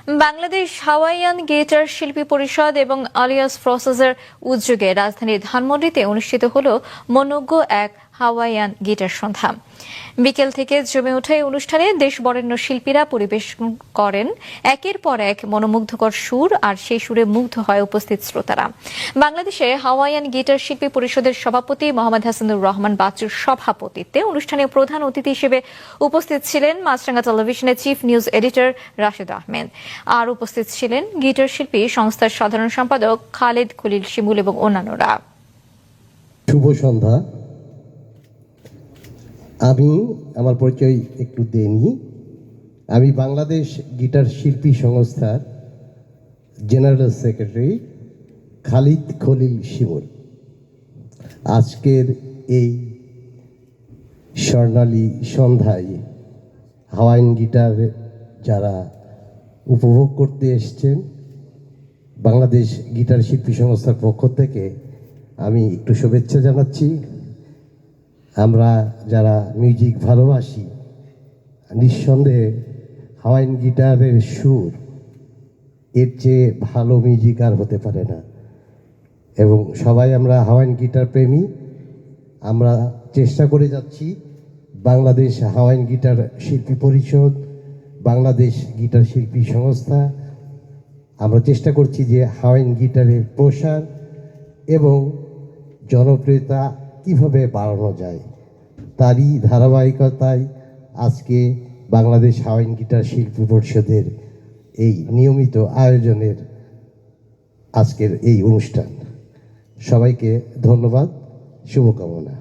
Bangladesh Hawaiian guitar শিল্পী পরিষদ এবং আলিয়াস প্রসেসের উদ্যোগে রাজধানীর ধানমন্ডিতে অনুষ্ঠিত হল মনোজ্ঞ এক হাওয়াইয়ান গিটার সন্ধ্যা। বিকেল থেকে জমে ওঠা এই অনুষ্ঠানে দেশ বরেণ্য শিল্পীরা পরিবেশন করেন একের পর এক মনোমুগ্ধকর সুর, আর সেই সুরে মুগ্ধ হয় উপস্থিত শ্রোতারা। বাংলাদেশে হাওয়াইয়ান গিটার শিল্পী পরিষদের সভাপতি মোহাম্মদ হাসানুর রহমান বাচ্চুর সভাপতিত্বে অনুষ্ঠানে প্রধান অতিথি হিসেবে উপস্থিত ছিলেন মাছরাঙ্গা টেলিভিশনের chief news editor Rashed Ahmed. আর উপস্থিত ছিলেন গিটার শিল্পী সংস্থার সাধারণ সম্পাদক খালেদ খলিল শিমুল এবং অন্যান্যরা। শুভ সন্ধ্যা। আমি আমার পরিচয় একটু দেইনি। আমি বাংলাদেশ গিটার শিল্পী সংস্থার জেনারেল সেক্রেটারি খালিদ খলিল শিমুল। আজকের এই স্বর্ণালী সন্ধ্যায় হাওয়াইয়ান গিটার যারা উপভোগ করতে এসছেন, বাংলাদেশ গিটার শিল্পী সংস্থার পক্ষ থেকে আমি একটু শুভেচ্ছা জানাচ্ছি। আমরা যারা মিউজিক ভালোবাসি, নিঃসন্দেহে হাওয়াইয়ান গিটারের সুর এর চেয়ে ভালো মিউজিক আর হতে পারে না। এবং সবাই আমরা হাওয়াইয়ান গিটার প্রেমী। আমরা চেষ্টা করে যাচ্ছি, বাংলাদেশ হাওয়াইয়ান গিটার শিল্পী পরিষদ, বাংলাদেশ গিটার শিল্পী সংস্থা, আমরা চেষ্টা করছি যে হাওয়াইয়ান গিটারের প্রসার এবং জনপ্রিয়তা কিভাবে বাড়ানো যায়। তারই ধারাবাহিকতায় আজকে বাংলাদেশ হাওয়াইয়ান গিটার শিল্পী পরিষদের এই নিয়মিত আয়োজনের আজকের এই অনুষ্ঠান। সবাইকে ধন্যবাদ, শুভকামনা।